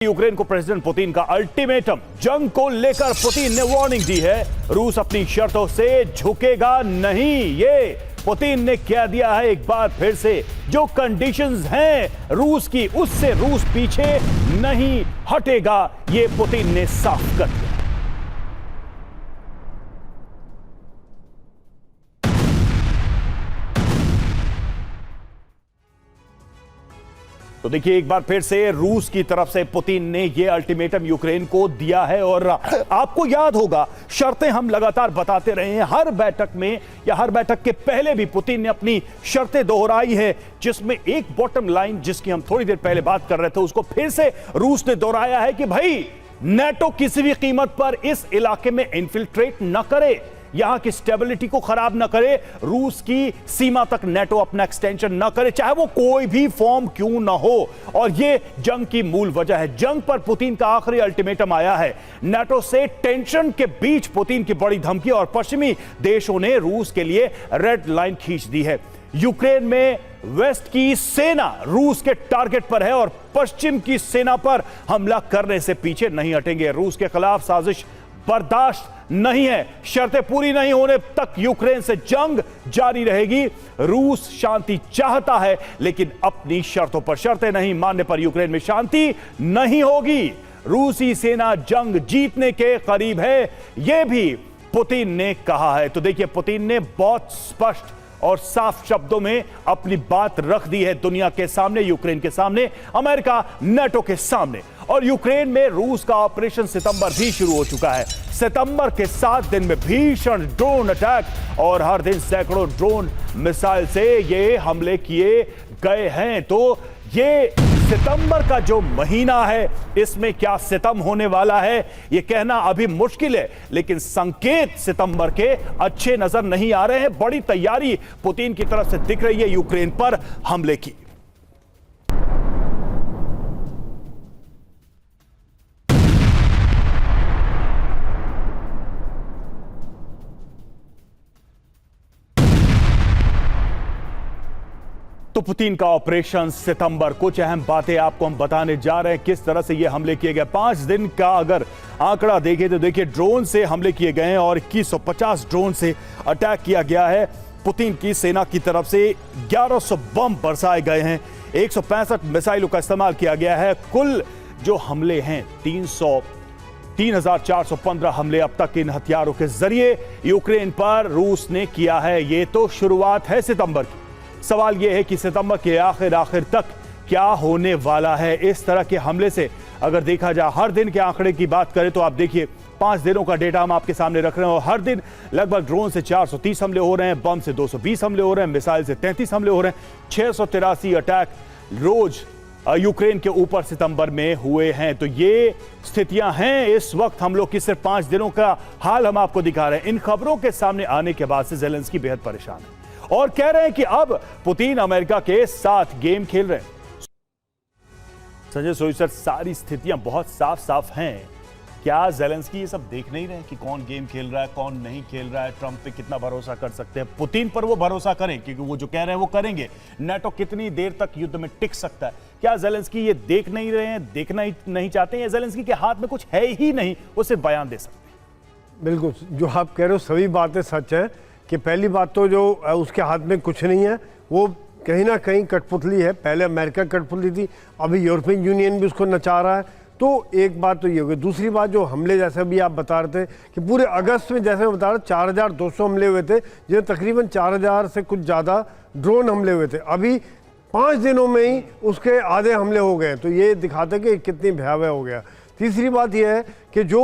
Ukraine को president Putin का ultimatum. जंग को लेकर पुतिन ने वार्निंग दी है, रूस अपनी शर्तों से झुकेगा नहीं। ये पुतिन ने कह दिया है एक बार फिर से, जो कंडीशंस हैं रूस की, उससे रूस पीछे नहीं हटेगा। ये पुतिन ने साफ कर दिया। तो देखिए एक बार फिर से रूस की तरफ से पुतिन ने यह अल्टीमेटम यूक्रेन को दिया है। और आपको याद होगा, शर्तें हम लगातार बताते रहे हैं, हर बैठक में या हर बैठक के पहले भी पुतिन ने अपनी शर्तें दोहराई है, जिसमें एक बॉटम लाइन जिसकी हम थोड़ी देर पहले बात कर रहे थे, उसको फिर से रूस ने दोहराया है कि भाई नेटो किसी भी कीमत पर इस इलाके में इन्फिल्ट्रेट न करे, यहां की स्टेबिलिटी को खराब ना करे, रूस की सीमा तक नेटो अपना एक्सटेंशन ना करे, चाहे वो कोई भी फॉर्म क्यों ना हो। और ये जंग की मूल वजह है। जंग पर पुतिन का आखिरी अल्टीमेटम आया है। नेटो से टेंशन के बीच पुतिन की बड़ी धमकी और पश्चिमी देशों ने रूस के लिए रेड लाइन खींच दी है। यूक्रेन में वेस्ट की सेना रूस के टारगेट पर है और पश्चिम की सेना पर हमला करने से पीछे नहीं हटेंगे। रूस के खिलाफ साजिश बर्दाश्त नहीं है। शर्तें पूरी नहीं होने तक यूक्रेन से जंग जारी रहेगी। रूस शांति चाहता है, लेकिन अपनी शर्तों पर शर्तें नहीं मानने पर यूक्रेन में शांति नहीं होगी। रूसी सेना जंग जीतने के करीब है, यह भी पुतिन ने कहा है। तो देखिए, पुतिन ने बहुत स्पष्ट और साफ शब्दों में अपनी बात रख दी है दुनिया के सामने, यूक्रेन के सामने, अमेरिका, नेटो के सामने। और यूक्रेन में रूस का ऑपरेशन सितंबर भी शुरू हो चुका है। सितंबर के 7 दिन में भीषण ड्रोन अटैक और हर दिन सैकड़ों ड्रोन मिसाइल से ये हमले किए गए हैं। तो ये सितंबर का जो महीना है, इसमें क्या सितम होने वाला है ये कहना अभी मुश्किल है, लेकिन संकेत सितंबर के अच्छे नजर नहीं आ रहे हैं। बड़ी तैयारी पुतिन की तरफ से दिख रही है यूक्रेन पर हमले की। तो पुतिन का ऑपरेशन सितंबर, कुछ अहम बातें आपको हम बताने जा रहे हैं, किस तरह से ये हमले किए गए। 5 दिन का अगर आंकड़ा देखें तो देखिए, ड्रोन से हमले किए गए हैं और 2150 ड्रोन से अटैक किया गया है। पुतिन की सेना की तरफ से 1100 बम बरसाए गए हैं, 165 मिसाइलों का इस्तेमाल किया गया है। कुल जो हमले हैं 3415 हमले अब तक इन हथियारों के जरिए यूक्रेन पर रूस ने किया है। ये तो शुरुआत है सितंबर की। सवाल यह है कि सितंबर के आखिर तक क्या होने वाला है इस तरह के हमले से। अगर देखा जाए हर दिन के आंकड़े की बात करें तो आप देखिए, 5 दिनों का डेटा हम आपके सामने रख रहे हैं और हर दिन लगभग ड्रोन से 430 हमले हो रहे हैं, बम से 220 हमले हो रहे हैं, मिसाइल से 33 हमले हो रहे हैं। 683 अटैक रोज यूक्रेन के ऊपर सितंबर में हुए हैं। तो ये स्थितियां हैं इस वक्त। हम लोग की सिर्फ 5 दिनों का हाल हम आपको दिखा रहे हैं। इन खबरों के सामने आने के बाद से ज़ेलेंस्की बेहद परेशान है और कह रहे हैं कि अब पुतिन अमेरिका के साथ गेम खेल रहे हैं। संजय सोई सर, सारी स्थितियां बहुत साफ हैं। क्या ज़ेलेंस्की ये सब देख नहीं रहे कि कौन गेम खेल रहा है, कौन नहीं खेल रहा है, ट्रंप पे कितना भरोसा कर सकते हैं? पुतिन पर वो भरोसा करें क्योंकि वो जो कह रहे हैं वो करेंगे। नेटो कितनी देर तक युद्ध में टिक सकता है? क्या ज़ेलेंस्की ये देख नहीं रहे हैं, देखना ही नहीं चाहते हैं? ज़ेलेंस्की के हाथ में कुछ है ही नहीं, वो सिर्फ बयान दे सकते हैं। बिल्कुल, जो आप कह रहे हो सभी बातें सच है कि पहली बात तो जो उसके हाथ में कुछ नहीं है, वो कहीं ना कहीं कठपुतली है। पहले अमेरिका कठपुतली थी, अभी यूरोपियन यूनियन भी उसको नचा रहा है। तो एक बात तो ये हो गई। दूसरी बात, जो हमले जैसे भी आप बता रहे थे कि पूरे अगस्त में, जैसे मैं बता रहा 4200 हमले हुए थे, जिसमें तकरीबन 4000 से कुछ ज़्यादा ड्रोन हमले हुए थे। अभी 5 दिनों में ही उसके आधे हमले हो गए। तो ये दिखाते कि कितनी भयावह हो गया। तीसरी बात यह है कि जो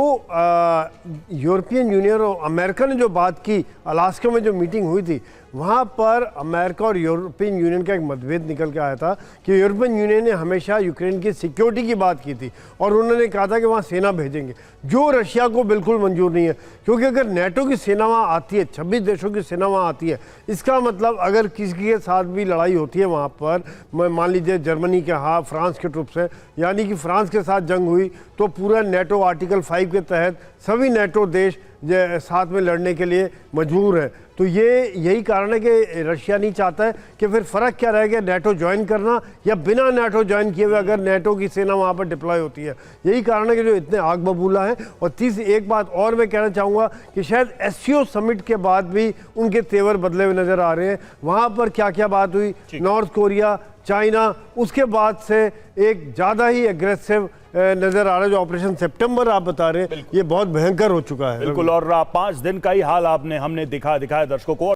यूरोपियन यूनियन और अमेरिका ने जो बात की, अलास्का में जो मीटिंग हुई थी, वहाँ पर अमेरिका और यूरोपियन यूनियन का एक मतभेद निकल के आया था कि यूरोपियन यूनियन ने हमेशा यूक्रेन की सिक्योरिटी की बात की थी और उन्होंने कहा था कि वहाँ सेना भेजेंगे, जो रशिया को बिल्कुल मंजूर नहीं है। क्योंकि अगर नेटो की सेना वहाँ आती है, 26 देशों की सेना वहाँ आती है, इसका मतलब अगर किसी के साथ भी लड़ाई होती है वहाँ पर, मान लीजिए जर्मनी के हाथ फ्रांस के ट्रुप से, यानी कि फ्रांस के साथ जंग हुई, तो पूरा नेटो आर्टिकल 5 के तहत सभी नेटो देश साथ में लड़ने के लिए मजबूर है। तो ये यही कारण है कि रशिया नहीं चाहता है कि फिर फ़र्क क्या रह गया नेटो ज्वाइन करना या बिना नेटो ज्वाइन किए हुए अगर नेटो की सेना वहाँ पर डिप्लॉय होती है। यही कारण है कि जो इतने आग बबूला है। और तीसरी एक बात और मैं कहना चाहूँगा कि शायद एससीओ समिट के बाद भी उनके तेवर बदले हुए नज़र आ रहे हैं। वहाँ पर क्या क्या बात हुई, नॉर्थ कोरिया, चाइना, उसके बाद से एक ज़्यादा ही एग्रेसिव नज़र आ रहा है। जो ऑपरेशन सितंबर आप बता रहे हैं ये बहुत भयंकर हो चुका है। बिल्कुल, और 5 दिन का ही हाल हमने दिखाया दर्शकों को।